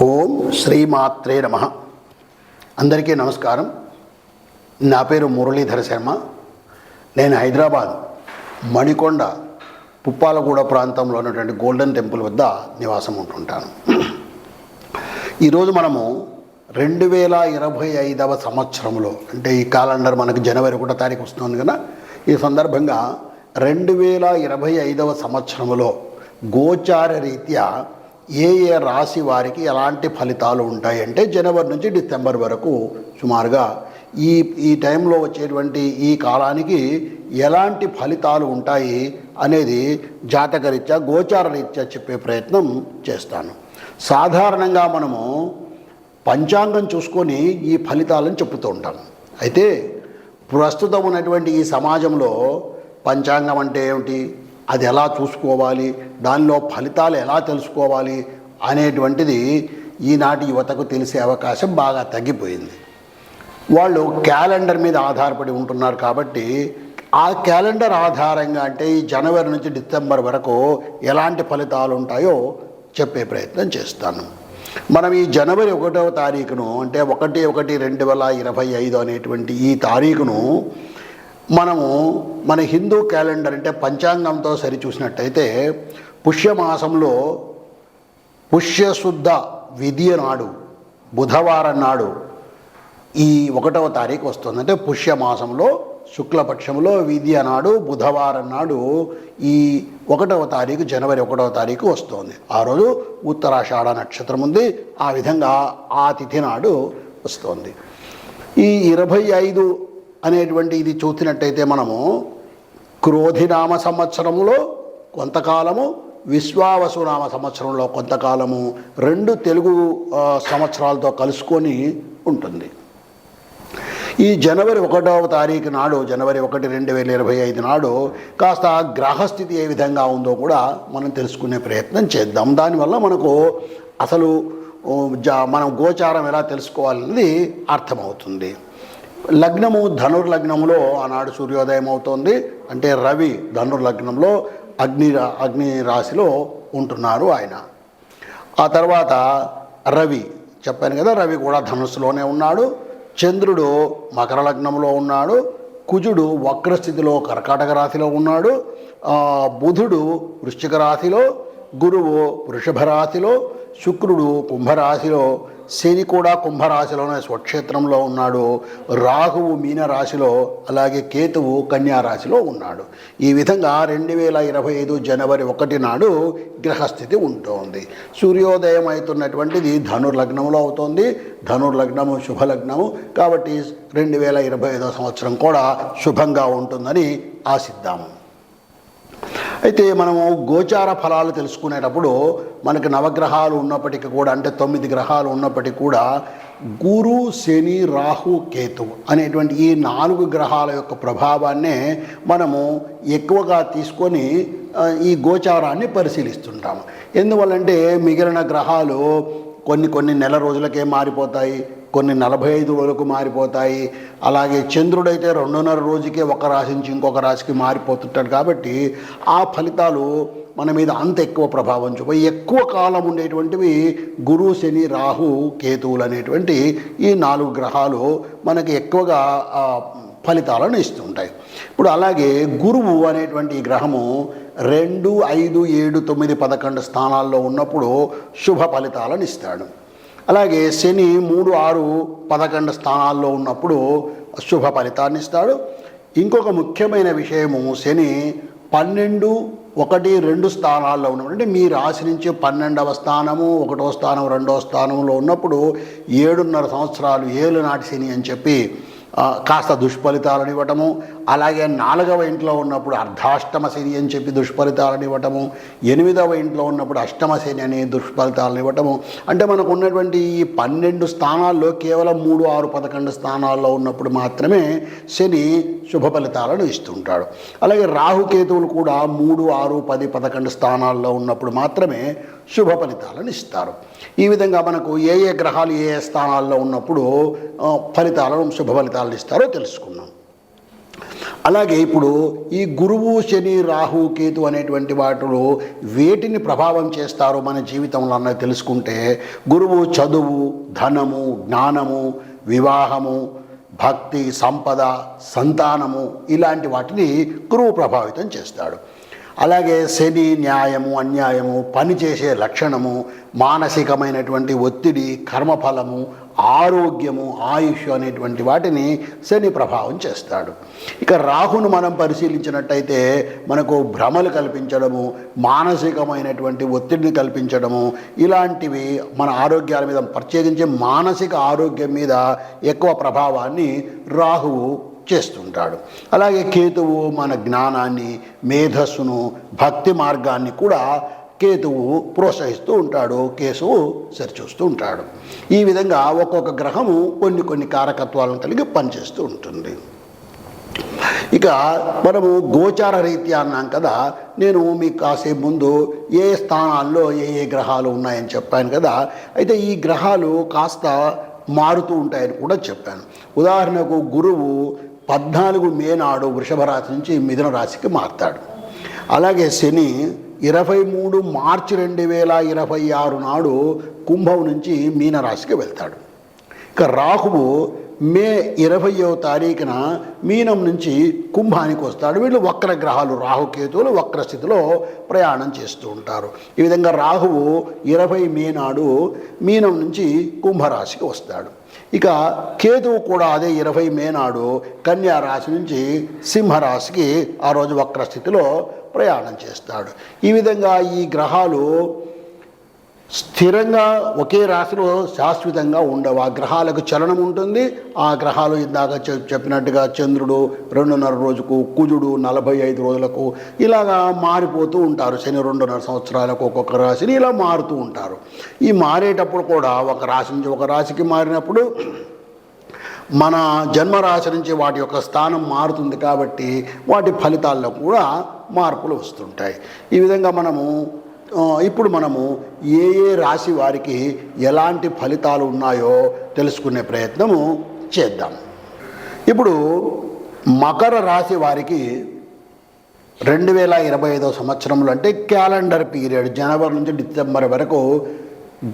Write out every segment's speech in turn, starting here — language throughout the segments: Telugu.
ఓం శ్రీమాత్రే నమః. అందరికీ నమస్కారం. నా పేరు మురళీధర శర్మ. నేను హైదరాబాద్ మణికొండ పుప్పాలగూడ ప్రాంతంలో ఉన్నటువంటి గోల్డెన్ టెంపుల్ వద్ద నివాసం ఉంటుంటాను. ఈరోజు మనము 2025వ సంవత్సరంలో, అంటే ఈ క్యాలెండర్ మనకు జనవరి 1వ తారీఖు వస్తుంది కదా, ఈ సందర్భంగా 2025వ సంవత్సరంలో గోచార రీత్యా ఏ రాశి వారికి ఎలాంటి ఫలితాలు ఉంటాయంటే జనవరి నుంచి డిసెంబర్ వరకు సుమారుగా ఈ టైంలో వచ్చేటువంటి ఈ కాలానికి ఎలాంటి ఫలితాలు ఉంటాయి అనేది జాతకరీత్యా గోచార రీత్యా చెప్పే ప్రయత్నం చేస్తాను. సాధారణంగా మనము పంచాంగం చూసుకొని ఈ ఫలితాలను చెప్తూ ఉంటాం. అయితే ప్రస్తుతం ఉన్నటువంటి ఈ సమాజంలో పంచాంగం అంటే ఏమిటి, అది ఎలా చూసుకోవాలి, దానిలో ఫలితాలు ఎలా తెలుసుకోవాలి అనేటువంటిది ఈనాటి యువతకు తెలిసే అవకాశం బాగా తగ్గిపోయింది. వాళ్ళు క్యాలెండర్ మీద ఆధారపడి ఉంటున్నారు. కాబట్టి ఆ క్యాలెండర్ ఆధారంగా అంటే ఈ జనవరి నుంచి డిసెంబర్ వరకు ఎలాంటి ఫలితాలు ఉంటాయో చెప్పే ప్రయత్నం చేస్తాను. మనం ఈ జనవరి 1వ తారీఖును, అంటే 1/1/2025 అనేటువంటి ఈ తారీఖును మనము మన హిందూ క్యాలెండర్ అంటే పంచాంగంతో సరిచూసినట్టయితే పుష్యమాసంలో పుష్యశుద్ధ విధియ నాడు బుధవారం నాడు ఈ 1వ తారీఖు వస్తుంది. అంటే పుష్యమాసంలో శుక్లపక్షంలో విధియ నాడు బుధవారం నాడు ఈ 1వ తారీఖు జనవరి 1వ తారీఖు వస్తుంది. ఆ రోజు ఉత్తరాషాఢ నక్షత్రం ఉంది. ఆ విధంగా ఆ తిథి నాడు వస్తుంది. ఈ 25 అనేటువంటి ఇది చూసినట్టయితే మనము క్రోధినామ సంవత్సరంలో కొంతకాలము, విశ్వావసునామ సంవత్సరంలో కొంతకాలము, 2 తెలుగు సంవత్సరాలతో కలుసుకొని ఉంటుంది. ఈ జనవరి 1వ తారీఖు నాడు, జనవరి 1, 2025 నాడు కాస్త గ్రహస్థితి ఏ విధంగా ఉందో కూడా మనం తెలుసుకునే ప్రయత్నం చేద్దాం. దానివల్ల మనకు అసలు మనం గోచారం ఎలా తెలుసుకోవాలన్నది అర్థమవుతుంది. లగ్నము ధనుర్లగ్నంలో ఆనాడు సూర్యోదయం అవుతోంది. అంటే రవి ధనుర్లగ్నంలో అగ్ని రాశిలో ఉంటున్నారు ఆయన. ఆ తర్వాత రవి చెప్పాను కదా, రవి కూడా ధనుస్సులోనే ఉన్నాడు. చంద్రుడు మకర లగ్నంలో ఉన్నాడు. కుజుడు వక్రస్థితిలో కర్కాటక రాశిలో ఉన్నాడు. బుధుడు వృశ్చిక రాశిలో, గురువు వృషభ రాశిలో, శుక్రుడు కుంభరాశిలో, శని కూడా కుంభరాశిలోనే స్వక్షేత్రంలో ఉన్నాడు. రాహువు మీనరాశిలో, అలాగే కేతువు కన్యారాశిలో ఉన్నాడు. ఈ విధంగా 2025 జనవరి 1 నాడు గ్రహస్థితి ఉంటుంది. సూర్యోదయం అవుతున్నటువంటిది ధనుర్లగ్నంలో అవుతుంది. ధనుర్లగ్నము శుభలగ్నము కాబట్టి 2025 సంవత్సరం కూడా శుభంగా ఉంటుందని ఆశిద్దాము. అయితే మనము గోచార ఫలాలు తెలుసుకునేటప్పుడు మనకు నవగ్రహాలు ఉన్నప్పటికీ కూడా, అంటే 9 గ్రహాలు ఉన్నప్పటికీ కూడా గురు, శని, రాహు, కేతు అనేటువంటి ఈ 4 గ్రహాల యొక్క ప్రభావాన్నే మనము ఎక్కువగా తీసుకొని ఈ గోచారాన్ని పరిశీలిస్తుంటాము. ఎందువల్లంటే మిగిలిన గ్రహాలు కొన్ని నెల రోజులకే మారిపోతాయి, కొన్ని 45 రోజులకు మారిపోతాయి. అలాగే చంద్రుడైతే 2.5 రోజుకే ఒక రాశి నుంచి ఇంకొక రాశికి మారిపోతుంటాడు. కాబట్టి ఆ ఫలితాలు మన మీద అంత ఎక్కువ ప్రభావం చూపి ఎక్కువ కాలం ఉండేటువంటివి గురు, శని, రాహు, కేతువులు అనేటువంటి ఈ 4 గ్రహాలు మనకి ఎక్కువగా ఫలితాలను ఇస్తుంటాయి. ఇప్పుడు అలాగే గురువు అనేటువంటి ఈ గ్రహము 2, 5, 7, 9, 11 స్థానాల్లో ఉన్నప్పుడు శుభ ఫలితాలను ఇస్తాడు. అలాగే శని 3, 6, 11 స్థానాల్లో ఉన్నప్పుడు శుభ ఫలితాన్ని ఇస్తాడు. ఇంకొక ముఖ్యమైన విషయము, శని 12, 1, 2 స్థానాల్లో ఉన్నప్పుడు, అంటే మీ రాశి నుంచి 12వ స్థానము, 1వ స్థానం, 2వ స్థానంలో ఉన్నప్పుడు 7.5 సంవత్సరాలు ఏలునాటి శని అని చెప్పి కాస్త దుష్ఫలితాలను ఇవ్వటము. అలాగే 4వ ఇంట్లో ఉన్నప్పుడు అర్ధాష్టమ శని అని చెప్పి దుష్ఫలితాలను ఇవ్వటము. 8వ ఇంట్లో ఉన్నప్పుడు అష్టమ శని అని దుష్ఫలితాలను ఇవ్వటము. అంటే మనకు ఉన్నటువంటి ఈ 12 స్థానాల్లో కేవలం 3, 6, 11 స్థానాల్లో ఉన్నప్పుడు మాత్రమే శని శుభ ఫలితాలను ఇస్తుంటాడు. అలాగే రాహుకేతువులు కూడా 3, 6, 10, 11 స్థానాల్లో ఉన్నప్పుడు మాత్రమే శుభ ఫలితాలను ఇస్తారు. ఈ విధంగా మనకు ఏ గ్రహాలు ఏ స్థానాల్లో ఉన్నప్పుడు ఫలితాలను శుభ ఫలితాలను ఇస్తారో తెలుసుకున్నాం. అలాగే ఇప్పుడు ఈ గురువు శని రాహు కేతు అనేటువంటి వాటిలో వేటిని ప్రభావం చేస్తారో మన జీవితంలో అన్నది తెలుసుకుంటే, గురువు చదువు, ధనము, జ్ఞానము, వివాహము, భక్తి, సంపద, సంతానము ఇలాంటి వాటిని గురువు ప్రభావితం చేస్తాడు. అలాగే శని న్యాయము, అన్యాయము, పనిచేసే లక్షణము, మానసికమైనటువంటి ఒత్తిడి, కర్మఫలము, ఆరోగ్యము, ఆయుష్ అనేటువంటి వాటిని శని ప్రభావం చేస్తాడు. ఇక రాహును మనం పరిశీలించినట్టయితే మనకు భ్రమలు కల్పించడము, మానసికమైనటువంటి ఒత్తిడిని కల్పించడము, ఇలాంటివి మన ఆరోగ్యాల మీద, ప్రత్యేకించి మానసిక ఆరోగ్యం మీద ఎక్కువ ప్రభావాన్ని రాహువు చేస్తుంటాడు. అలాగే కేతువు మన జ్ఞానాన్ని, మేధస్సును, భక్తి మార్గాన్ని కూడా కేతువు ప్రోత్సహిస్తూ ఉంటాడు, కేతువు సరిచూస్తూ ఉంటాడు. ఈ విధంగా ఒక్కొక్క గ్రహము కొన్ని కారకత్వాలను కలిగి పనిచేస్తూ ఉంటుంది. ఇక మనము గోచార రీత్యా అన్నాం కదా, నేను మీకు కాసేపు ముందు ఏ స్థానాల్లో ఏ గ్రహాలు ఉన్నాయని చెప్పాను కదా. అయితే ఈ గ్రహాలు కాస్త మారుతూ ఉంటాయని కూడా చెప్పాను. ఉదాహరణకు గురువు 14 మే నాడు వృషభ రాశి నుంచి మిథున రాశికి మారుతాడు. అలాగే శని 23 మార్చి 2026 నాడు కుంభం నుంచి మీనరాశికి వెళ్తాడు. ఇక రాహువు మే 20వ తారీఖున మీనం నుంచి కుంభానికి వస్తాడు. వీళ్ళు వక్ర గ్రహాలు, రాహుకేతువులు వక్ర స్థితిలో ప్రయాణం చేస్తూ ఉంటారు. ఈ విధంగా రాహువు 20 మే నాడు మీనం నుంచి కుంభరాశికి వస్తాడు. ఇక కేతువు కూడా అదే 20 మే నాడు కన్యా రాశి నుంచి సింహరాశికి ఆ రోజు వక్ర స్థితిలో ప్రయాణం చేస్తాడు. ఈ విధంగా ఈ గ్రహాలు స్థిరంగా ఒకే రాశిలో శాశ్వతంగా ఉండవు. ఆ గ్రహాలకు చలనం ఉంటుంది. ఆ గ్రహాలు ఇందాక చెప్పినట్టుగా చంద్రుడు 2.5 రోజుకు, కుజుడు 45 రోజులకు ఇలాగా మారిపోతూ ఉంటారు. శని 2.5 సంవత్సరాలకు ఒక్కొక్క రాశిని ఇలా మారుతూ ఉంటారు. ఈ మారేటప్పుడు కూడా ఒక రాశి నుంచి ఒక రాశికి మారినప్పుడు మన జన్మరాశి నుంచి వాటి యొక్క స్థానం మారుతుంది కాబట్టి వాటి ఫలితాల్లో కూడా మార్పులు వస్తుంటాయి. ఈ విధంగా ఇప్పుడు మనము ఏ రాశి వారికి ఎలాంటి ఫలితాలు ఉన్నాయో తెలుసుకునే ప్రయత్నము చేద్దాం. ఇప్పుడు మకర రాశి వారికి 2025 సంవత్సరంలో, అంటే క్యాలెండర్ పీరియడ్ జనవరి నుంచి డిసెంబర్ వరకు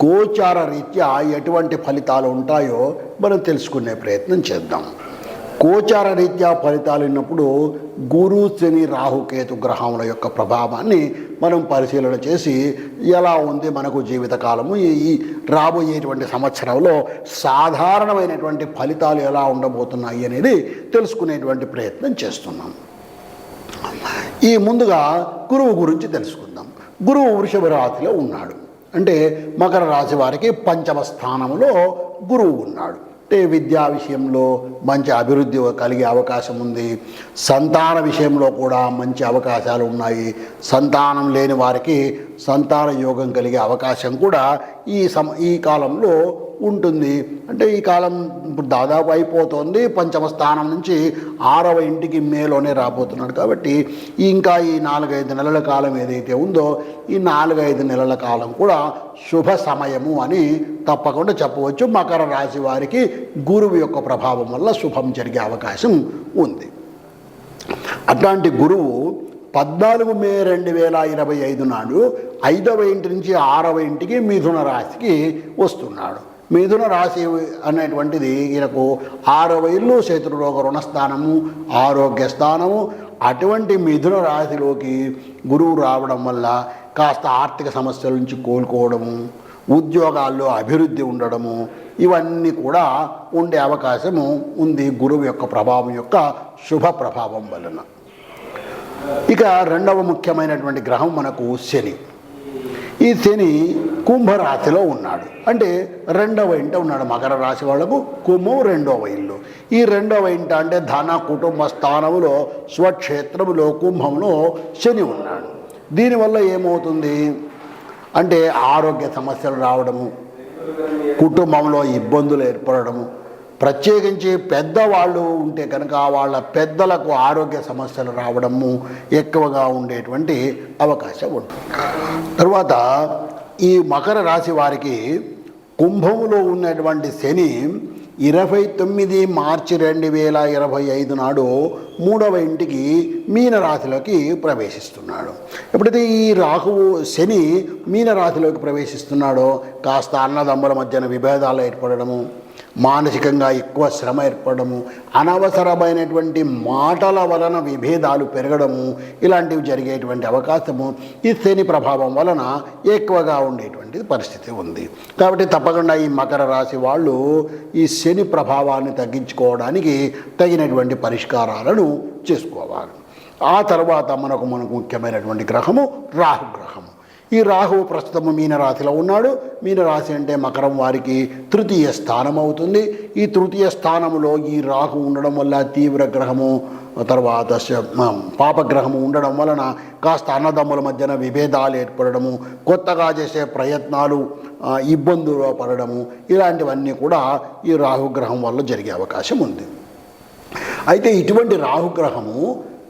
గోచార రీత్యా ఎటువంటి ఫలితాలు ఉంటాయో మనం తెలుసుకునే ప్రయత్నం చేద్దాం. గోచార రీత్యా ఫలితాలు ఉన్నప్పుడు గురు శని రాహుకేతు గ్రహముల యొక్క ప్రభావాన్ని మనం పరిశీలన చేసి ఎలా ఉంది మనకు జీవితకాలము, ఈ రాబోయేటువంటి సంవత్సరంలో సాధారణమైనటువంటి ఫలితాలు ఎలా ఉండబోతున్నాయి అనేది తెలుసుకునేటువంటి ప్రయత్నం చేస్తున్నాం. ఈ ముందుగా గురువు గురించి తెలుసుకుందాం. గురువు వృషభ రాశిలో ఉన్నాడు. అంటే మకర రాశి వారికి 5వ స్థానంలో గురువు ఉన్నాడు. అంటే విద్యా విషయంలో మంచి అభివృద్ధి కలిగే అవకాశం ఉంది. సంతాన విషయంలో కూడా మంచి అవకాశాలు ఉన్నాయి. సంతానం లేని వారికి సంతాన యోగం కలిగే అవకాశం కూడా ఈ కాలంలో ఉంటుంది. అంటే ఈ కాలం ఇప్పుడు దాదాపు అయిపోతుంది. 5వ స్థానం నుంచి 6వ ఇంటికి మేలోనే రాబోతున్నాడు. కాబట్టి ఇంకా ఈ 4-5 నెలల కాలం ఏదైతే ఉందో ఈ 4-5 నెలల కాలం కూడా శుభ సమయము అని తప్పకుండా చెప్పవచ్చు. మకర రాశి వారికి గురువు యొక్క ప్రభావం వల్ల శుభం జరిగే అవకాశం ఉంది. అట్లాంటి గురువు 14 మే 2025 నాడు 5వ ఇంటి నుంచి 6వ ఇంటికి మిథున రాశికి వస్తున్నాడు. మిథున రాశి అనేటువంటిది ఈయనకు 6వ ఇల్లు, శత్రురోగ రుణస్థానము, ఆరోగ్య స్థానము. అటువంటి మిథున రాశిలోకి గురువు రావడం వల్ల కాస్త ఆర్థిక సమస్యల నుంచి కోలుకోవడము, ఉద్యోగాల్లో అభివృద్ధి ఉండడము, ఇవన్నీ కూడా ఉండే అవకాశము ఉంది గురువు యొక్క ప్రభావం యొక్క శుభ ప్రభావం వలన. ఇక రెండవ ముఖ్యమైనటువంటి గ్రహం మనకు శని. ఈ శని కుంభరాశిలో ఉన్నాడు. అంటే 2వ ఇంట ఉన్నాడు. మకర రాశి వాళ్లకు కుంభం 2వ ఇల్లు. ఈ 2వ ఇంట అంటే ధన కుటుంబ స్థానములో స్వక్షేత్రములో కుంభంలో శని ఉన్నాడు. దీనివల్ల ఏమవుతుంది అంటే ఆరోగ్య సమస్యలు రావడము, కుటుంబంలో ఇబ్బందులు ఏర్పడము, ప్రత్యేకించి పెద్దవాళ్ళు ఉంటే కనుక వాళ్ళ పెద్దలకు ఆరోగ్య సమస్యలు రావడము ఎక్కువగా ఉండేటువంటి అవకాశం ఉంటుంది. తర్వాత ఈ మకర రాశి వారికి కుంభములో ఉన్నటువంటి శని 29 మార్చి 2025 నాడు 3వ ఇంటికి మీనరాశిలోకి ప్రవేశిస్తున్నాడు. ఎప్పుడైతే ఈ రాహువు శని మీనరాశిలోకి ప్రవేశిస్తున్నాడో కాస్త అన్నదమ్ముల మధ్యన విభేదాలు ఏర్పడము, మానసికంగా ఎక్కువ శ్రమ ఏర్పడము, అనవసరమైనటువంటి మాటల వలన విభేదాలు పెరగడము, ఇలాంటివి జరిగేటువంటి అవకాశము ఈ శని ప్రభావం వలన ఎక్కువగా ఉండేటువంటి పరిస్థితి ఉంది. కాబట్టి తప్పకుండా ఈ మకర రాశి వాళ్ళు ఈ శని ప్రభావాన్ని తగ్గించుకోవడానికి తగినటువంటి పరిష్కారాలను చేసుకోవాలి. ఆ తర్వాత మనకు ముఖ్యమైనటువంటి గ్రహము రాహుగ్రహము. ఈ రాహువు ప్రస్తుతము మీనరాశిలో ఉన్నాడు. మీనరాశి అంటే మకరం వారికి తృతీయ స్థానం అవుతుంది. ఈ తృతీయ స్థానంలో ఈ రాహు ఉండడం వల్ల తీవ్ర గ్రహము, తర్వాత పాపగ్రహము ఉండడం వలన కాస్త అన్నదమ్ముల మధ్యన విభేదాలు ఏర్పడము, కొత్తగా చేసే ప్రయత్నాలు ఇబ్బందులు పడడము, ఇలాంటివన్నీ కూడా ఈ రాహుగ్రహం వల్ల జరిగే అవకాశం ఉంది. అయితే ఇటువంటి రాహుగ్రహము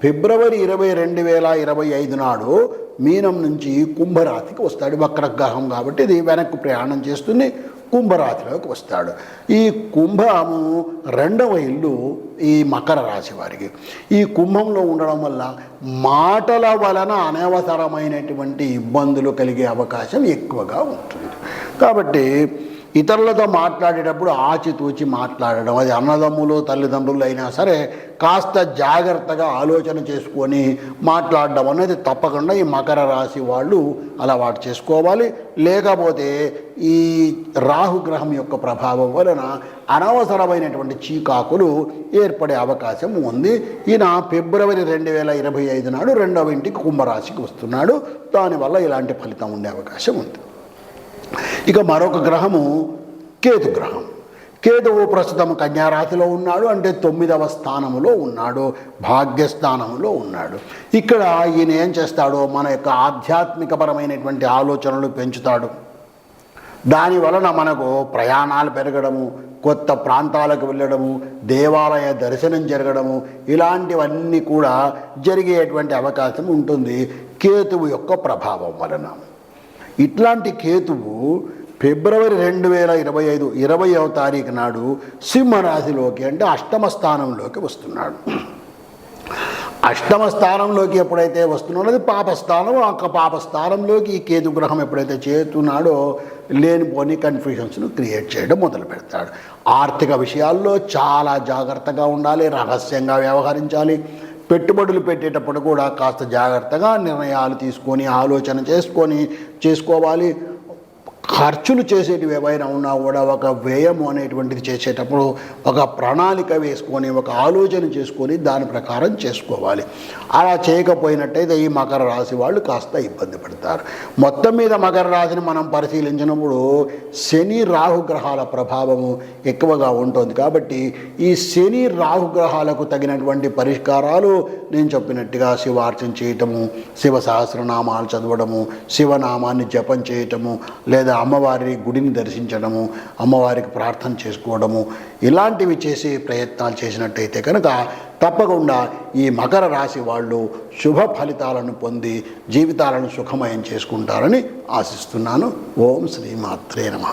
ఫిబ్రవరి 20, 2025 నాడు మీనం నుంచి కుంభరాశికి వస్తాడు. వక్రగ్రహం కాబట్టి ఇది వెనక్కు ప్రయాణం చేస్తుంది, కుంభరాశిలోకి వస్తాడు. ఈ కుంభము 2వ ఇల్లు ఈ మకర రాశి వారికి. ఈ కుంభంలో ఉండడం వల్ల మాటల వలన అనవసరమైనటువంటి ఇబ్బందులు కలిగే అవకాశం ఎక్కువగా ఉంటుంది. కాబట్టి ఇతరులతో మాట్లాడేటప్పుడు ఆచితూచి మాట్లాడడం, అది అన్నదమ్ములు తల్లిదండ్రులు అయినా సరే కాస్త జాగ్రత్తగా ఆలోచన చేసుకొని మాట్లాడడం అనేది తప్పకుండా ఈ మకర రాశి వాళ్ళు అలవాటు చేసుకోవాలి. లేకపోతే ఈ రాహుగ్రహం యొక్క ప్రభావం వలన అనవసరమైనటువంటి చీకాకులు ఏర్పడే అవకాశం ఉంది. ఈయన ఫిబ్రవరి 2025 నాడు 2వ ఇంటికి కుంభరాశికి వస్తున్నాడు. దానివల్ల ఇలాంటి ఫలితం ఉండే అవకాశం ఉంది. ఇక మరొక గ్రహము కేతు గ్రహం. కేతువు ప్రస్తుతం కన్యారాశిలో ఉన్నాడు, అంటే 9వ స్థానంలో ఉన్నాడు, భాగ్యస్థానంలో ఉన్నాడు. ఇక్కడ ఈయన ఏం చేస్తాడో మన యొక్క ఆధ్యాత్మికపరమైనటువంటి ఆలోచనలు పెంచుతాడు. దాని వలన మనకు ప్రయాణాలు పెరగడము, కొత్త ప్రాంతాలకు వెళ్ళడము, దేవాలయ దర్శనం జరగడము, ఇలాంటివన్నీ కూడా జరిగేటువంటి అవకాశం ఉంటుంది కేతువు యొక్క ప్రభావం వలన. ఇట్లాంటి కేతువు ఫిబ్రవరి 2025 20వ తారీఖు నాడు సింహరాశిలోకి, అంటే 8వ స్థానంలోకి వస్తున్నాడు. 8వ స్థానంలోకి ఎప్పుడైతే వస్తున్నాడో అది పాపస్థానం. ఆ పాపస్థానంలోకి ఈ కేతు గ్రహం ఎప్పుడైతే చేరుతున్నాడో లేనిపోని కన్ఫ్యూజన్స్ను క్రియేట్ చేయడం మొదలు పెడతాడు. ఆర్థిక విషయాల్లో చాలా జాగ్రత్తగా ఉండాలి, రహస్యంగా వ్యవహరించాలి. పెట్టుబడులు పెట్టేటప్పుడు కూడా కాస్త జాగ్రత్తగా నిర్ణయాలు తీసుకొని ఆలోచన చేసుకోవాలి. ఖర్చులు చేసేటివి ఏవైనా ఉన్నా కూడా ఒక వ్యయము అనేటువంటిది చేసేటప్పుడు ఒక ప్రణాళిక వేసుకొని, ఒక ఆలోచన చేసుకొని దాని ప్రకారం చేసుకోవాలి. అలా చేయకపోయినట్టయితే ఈ మకర రాశి వాళ్ళు కాస్త ఇబ్బంది పడతారు. మొత్తం మీద మకర రాశిని మనం పరిశీలించినప్పుడు శని రాహుగ్రహాల ప్రభావము ఎక్కువగా ఉంటుంది. కాబట్టి ఈ శని రాహుగ్రహాలకు తగినటువంటి పరిష్కారాలు నేను చెప్పినట్టుగా శివార్చన చేయటము, శివ సహస్రనామాలు చదవడము, శివనామాన్ని జపం చేయటము, లేదా అమ్మవారి గుడిని దర్శించడము, అమ్మవారికి ప్రార్థన చేసుకోవడము, ఇలాంటివి చేసే ప్రయత్నాలు చేసినట్టయితే కనుక తప్పకుండా ఈ మకర రాశి వాళ్ళు శుభ ఫలితాలను పొంది జీవితాలను సుఖమయం చేసుకుంటారని ఆశిస్తున్నాను. ఓం శ్రీమాత్రే నమః.